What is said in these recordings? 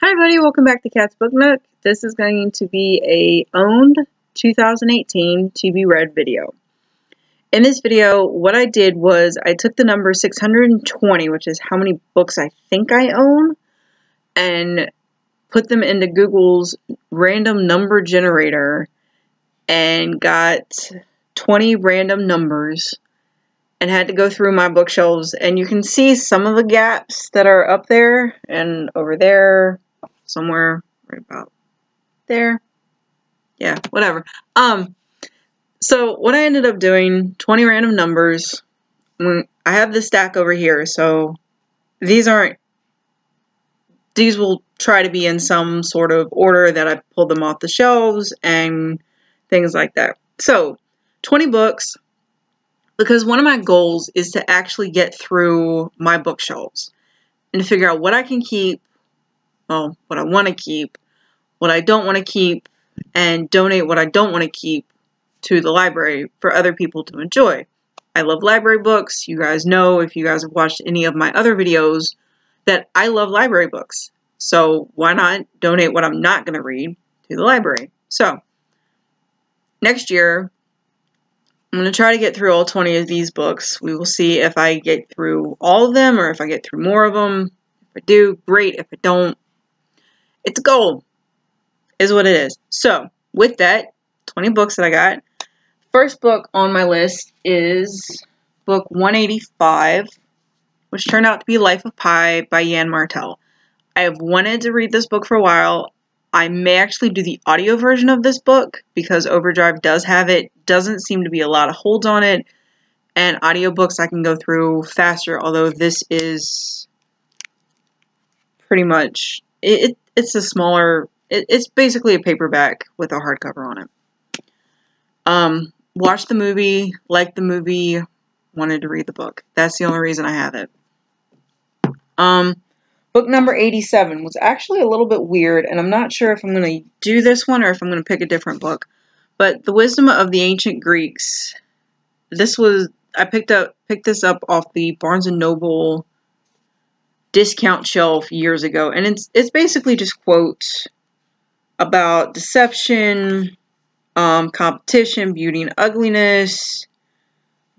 Hi everybody, welcome back to Cat's Book Nook. This is going to be a owned 2018 to be read video. In this video, what I did was I took the number 620, which is how many books I think I own, and put them into Google's random number generator and got 20 random numbers and had to go through my bookshelves, and you can see some of the gaps that are up there and over there, somewhere right about there. Yeah, whatever. So what I ended up doing, 20 random numbers. I have this stack over here, so these will try to be in some sort of order that I pulled them off the shelves and things like that. So 20 books, because one of my goals is to actually get through my bookshelves and to figure out what I can keep, well, what I want to keep, what I don't want to keep, and donate what I don't want to keep to the library for other people to enjoy. I love library books. You guys know, if you guys have watched any of my other videos, that I love library books. So why not donate what I'm not going to read to the library? So next year, I'm going to try to get through all 20 of these books. We will see if I get through all of them or if I get through more of them. If I do, great. If I don't, it's a goal, is what it is. So with that, 20 books that I got. First book on my list is book 185, which turned out to be Life of Pi by Yann Martel. I have wanted to read this book for a while. I may actually do the audio version of this book because Overdrive does have it. Doesn't seem to be a lot of holds on it. And audiobooks I can go through faster, although this is pretty much, it's a smaller, it's basically a paperback with a hardcover on it. Watched the movie, liked the movie, wanted to read the book. That's the only reason I have it. Book number 87 was actually a little bit weird, and I'm not sure if I'm going to do this one or if I'm going to pick a different book. But The Wisdom of the Ancient Greeks. I picked this up off the Barnes & Noble discount shelf years ago, and it's basically just quotes about deception, competition, beauty and ugliness,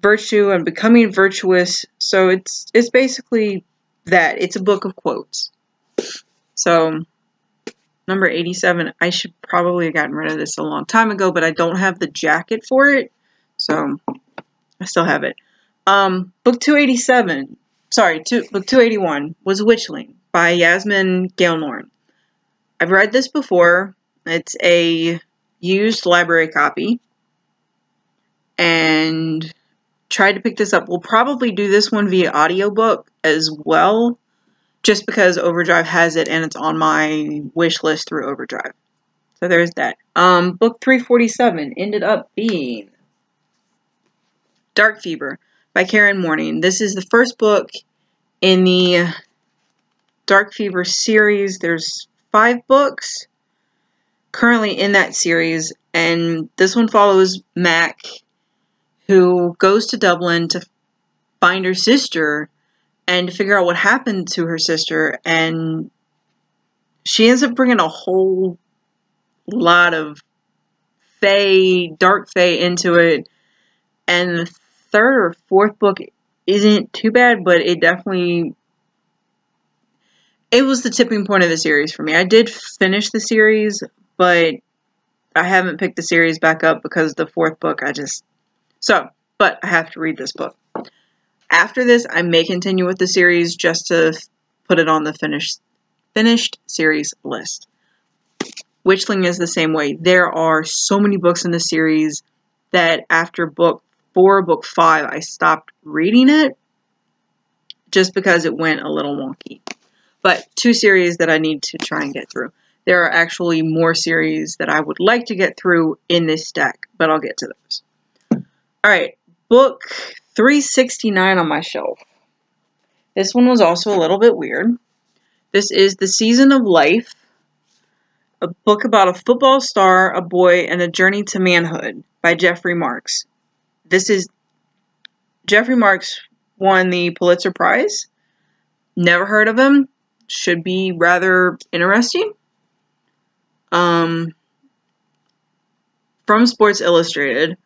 virtue and becoming virtuous. So it's basically that. It's a book of quotes. So number 87, I should probably have gotten rid of this a long time ago, but I don't have the jacket for it, so I still have it. Book 287, book 281 was Witchling by Yasmine Galenorn. I've read this before. It's a used library copy, and tried to pick this up. We'll probably do this one via audiobook as well, just because Overdrive has it and it's on my wish list through Overdrive. So there's that. Book 347 ended up being Dark Fever by Carrie and Moning. This is the first book in the Dark Fever series. There's 5 books currently in that series, and this one follows Mac, who goes to Dublin to find her sister and to figure out what happened to her sister, and she ends up bringing a whole lot of dark fae into it, and the third or fourth book isn't too bad, but it was the tipping point of the series for me. I did finish the series, but I haven't picked the series back up because the fourth book, but I have to read this book. After this, I may continue with the series just to put it on the finished series list. Witchling is the same way. There are so many books in the series that after book 4, book 5, I stopped reading it just because it went a little wonky. But 2 series that I need to try and get through. There are actually more series that I would like to get through in this stack, but I'll get to those. Alright, book 369 on my shelf. This one was also a little bit weird. This is The Season of Life, a book about a football star, a boy, and a journey to manhood by Jeffrey Marx. Jeffrey Marx won the Pulitzer Prize. Never heard of him. should be rather interesting. From Sports Illustrated,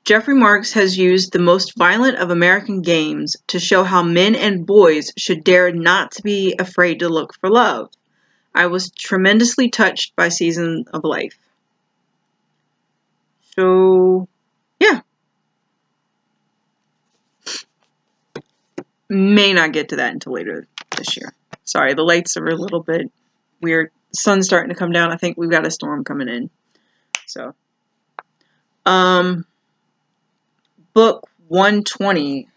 Jeffrey Marx has used the most violent of American games to show how men and boys should dare not to be afraid to look for love. I was tremendously touched by Season of Life. So, yeah. May not get to that until later this year. Sorry, the lights are a little bit weird. The sun's starting to come down. I think we've got a storm coming in. So, book 120.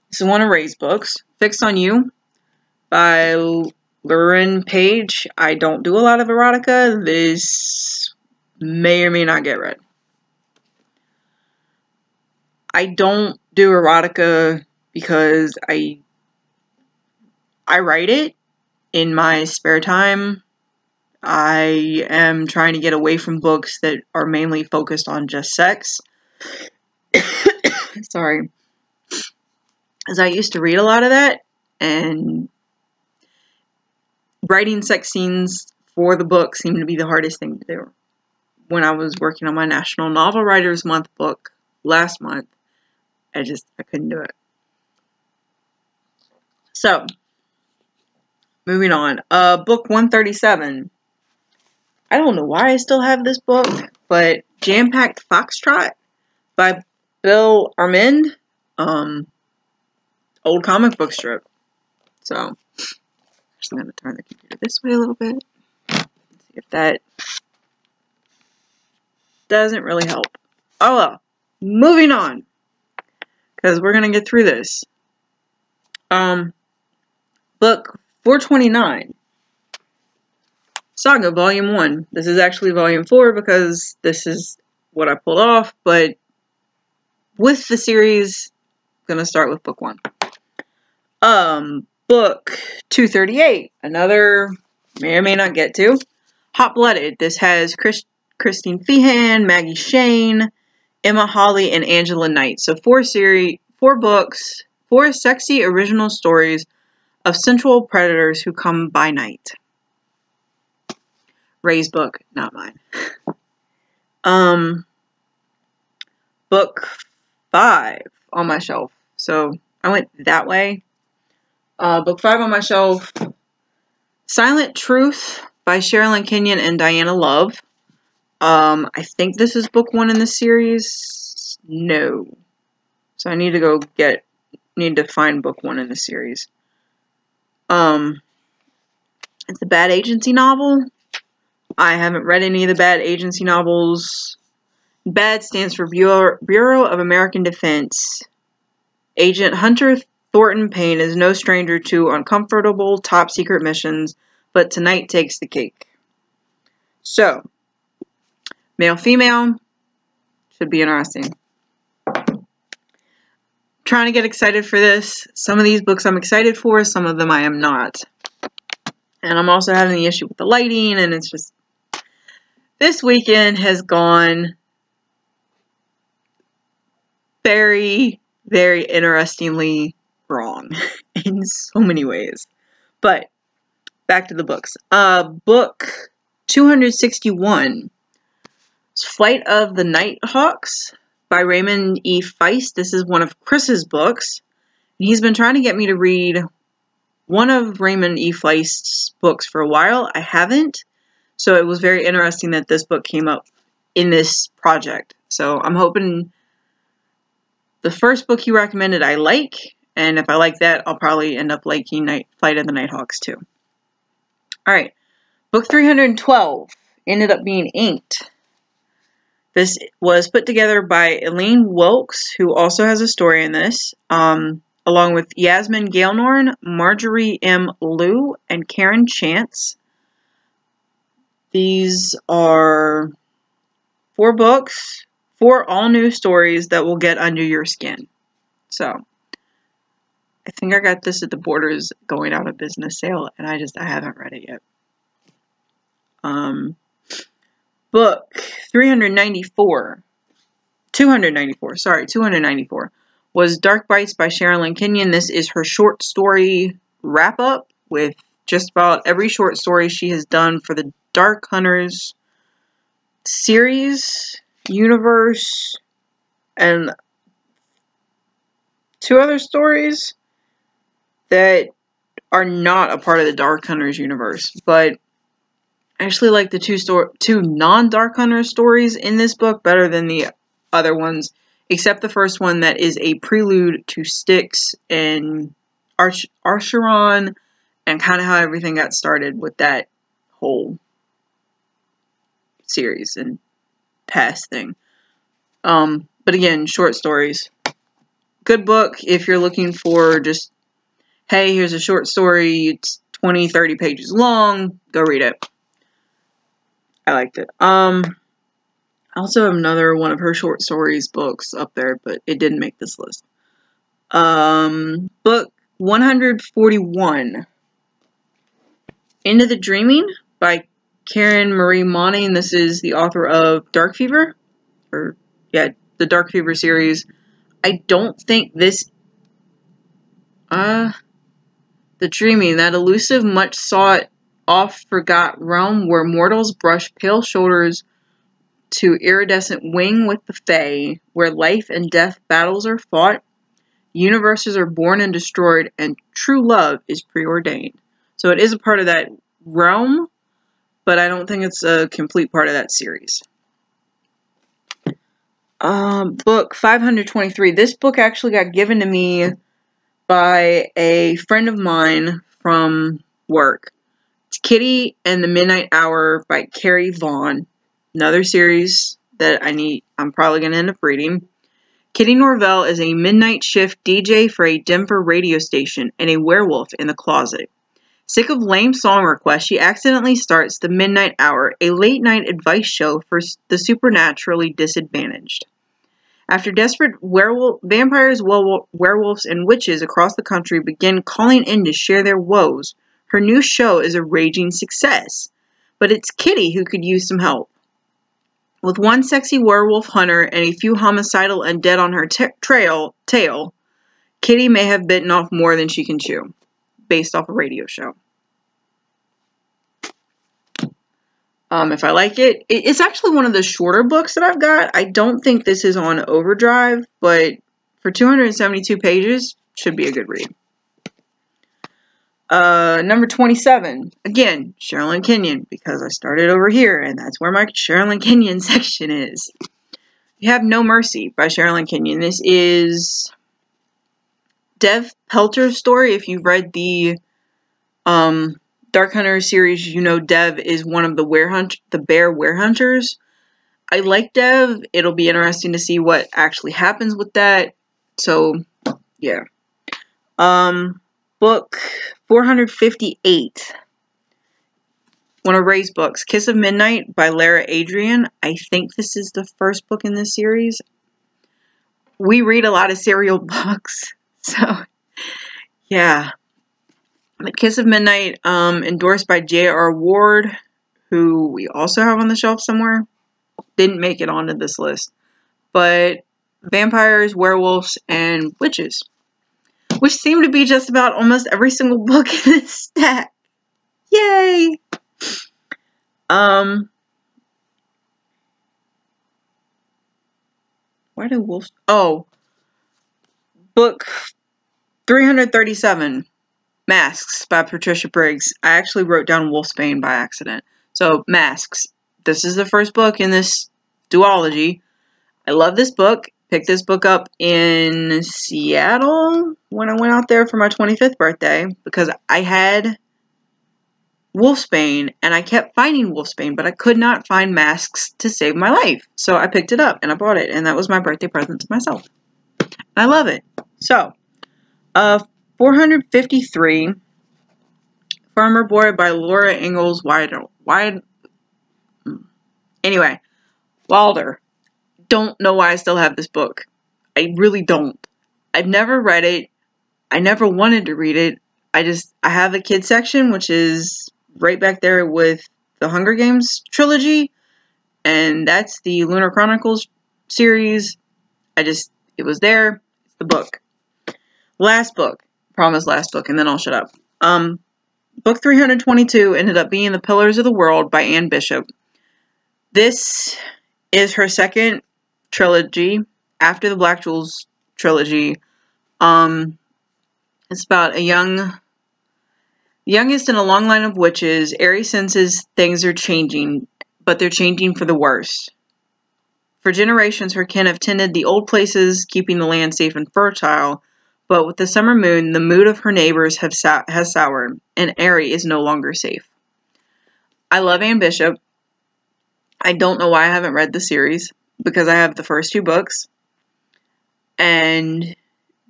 This is one of Ray's books. Fixed on You by Laurelin, Paige. I don't do a lot of erotica. This may or may not get read. I don't do erotica because I write it in my spare time. I am trying to get away from books that are mainly focused on just sex. Sorry. As I used to read a lot of that, and writing sex scenes for the book seemed to be the hardest thing to do. When I was working on my National Novel Writers Month book last month, I couldn't do it. So, moving on. Book 137. I don't know why I still have this book, but Jam-Packed Foxtrot by Bill Armand. Old comic book strip. So, I'm just going to turn the computer this way a little bit. See if that doesn't really help. Oh well. Moving on. Because we're going to get through this. Book 429. Saga, Volume 1. This is actually Volume 4 because this is what I pulled off, but with the series, I'm going to start with Book 1. Book 238. Another may or may not get to. Hot Blooded. This has Christine Feehan, Maggie Shane, Emma Hawley, and Angela Knight. So 4 books, 4 sexy original stories of sensual predators who come by night. Ray's book, not mine. Book 5 on my shelf. So I went that way. Book 5 on my shelf. Silent Truth by Sherrilyn, Kenyon, and Dianna Love. I think this is book 1 in the series. No. So I need to need to find book 1 in the series. It's a bad agency novel. I haven't read any of the bad agency novels. BAD stands for Bureau of American Defense. Agent Hunter Thornton Payne is no stranger to uncomfortable top secret missions, but tonight takes the cake. So, male, female, should be interesting. Trying to get excited for this. Some of these books I'm excited for, some of them I am not. And I'm also having the issue with the lighting, and it's just, this weekend has gone very, very interestingly wrong in so many ways. But back to the books. Book 261, Flight of the Nighthawks by Raymond E. Feist. This is one of Chris's books. He's been trying to get me to read one of Raymond E. Feist's books for a while. I haven't. So it was very interesting that this book came up in this project. So I'm hoping the first book he recommended I like. And if I like that, I'll probably end up liking Flight of the Nighthawks too. Alright. Book 312 ended up being inked. This was put together by Eileen Wilks, who also has a story in this, along with Yasmine Galenorn, Marjorie M. Liu, and Karen Chance. These are 4 books, 4 all-new stories that will get under your skin. So, I think I got this at the Borders going out of business sale, and I haven't read it yet. Book 294 was Dark Bites by Sherrilyn Kenyon. This is her short story wrap up with just about every short story she has done for the Dark Hunters series, universe, and 2 other stories that are not a part of the Dark Hunters universe. But I actually like the 2 non-Dark Hunter stories in this book better than the other ones, except the first one that is a prelude to Styx and Archeron, and kind of how everything got started with that whole series and past thing. But again, short stories. Good book if you're looking for just, hey, here's a short story, it's 20, 30 pages long, go read it. I liked it. I also have another one of her short stories books up there, but it didn't make this list. Book 141. Into the Dreaming by Karen Marie Moning. This is the author of Dark Fever. The Dark Fever series. I don't think this... The Dreaming. That elusive, much sought, oft-forgot realm where mortals brush pale shoulders to iridescent wing with the Fae, where life and death battles are fought, universes are born and destroyed, and true love is preordained. So it is a part of that realm, but I don't think it's a complete part of that series. Book 523. This book actually got given to me by a friend of mine from work. It's Kitty and the Midnight Hour by Carrie Vaughn. Another series that I'm probably going to end up reading. Kitty Norvell is a midnight shift DJ for a Denver radio station and a werewolf in the closet. Sick of lame song requests, she accidentally starts the Midnight Hour, a late-night advice show for the supernaturally disadvantaged. After desperate vampires, werewolves, and witches across the country begin calling in to share their woes, her new show is a raging success. But it's Kitty who could use some help. With one sexy werewolf hunter and a few homicidal undead on her tail, Kitty may have bitten off more than she can chew. Based off a radio show. If I like it, it's actually one of the shorter books that I've got. I don't think this is on Overdrive, but for 272 pages, should be a good read. Number 27. Again, Sherrilyn Kenyon, because I started over here, and that's where my Sherrilyn Kenyon section is. You Have No Mercy by Sherrilyn Kenyon. This is Dev Pelter's story. If you've read the Dark Hunter series, you know Dev is one of the bear werehunters. I like Dev. It'll be interesting to see what actually happens with that. So, yeah. Book 458. One of Ray's books. Kiss of Midnight by Lara Adrian. I think this is the first book in this series. We read a lot of serial books. So, yeah. The Kiss of Midnight, endorsed by J.R. Ward, who we also have on the shelf somewhere. Didn't make it onto this list. But vampires, werewolves, and witches. Which seem to be just about almost every single book in this stack. Yay! Why do wolves... Oh. Book 337. Masques by Patricia Briggs. I actually wrote down Wolfsbane by accident. So, Masques. This is the first book in this duology. I love this book. Picked this book up in Seattle when I went out there for my 25th birthday because I had Wolfsbane and I kept finding Wolfsbane, but I could not find Masques to save my life. So I picked it up and I bought it, and that was my birthday present to myself. I love it. So, 453, Farmer Boy by Laura Ingalls Anyway, Wilder. Don't know why I still have this book. I really don't. I've never read it. I never wanted to read it. I have the kids section, which is right back there with the Hunger Games trilogy, and that's the Lunar Chronicles series. It was there. It's the book. Last book. Promise last book, and then I'll shut up. Book 322 ended up being The Pillars of the World by Anne Bishop. This is her second trilogy after the Black Jewels trilogy. It's about a youngest in a long line of witches. Aerie senses things are changing, but they're changing for the worst. For generations, her kin have tended the old places, keeping the land safe and fertile, but with the summer moon, the mood of her neighbors has soured, and Aerie is no longer safe. I love Anne Bishop. I don't know why I haven't read the series, because I have the first 2 books, and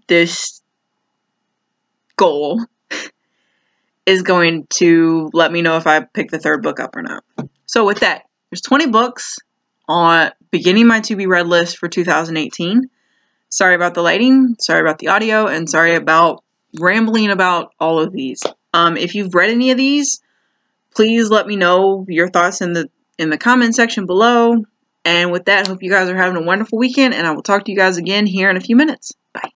this goal is going to let me know if I pick the 3rd book up or not. So with that, there's 20 books on beginning my to be read list for 2018. Sorry about the lighting, sorry about the audio, and sorry about rambling about all of these. If you've read any of these, please let me know your thoughts in the comment section below. And with that, hope you guys are having a wonderful weekend, and I will talk to you guys again here in a few minutes. Bye.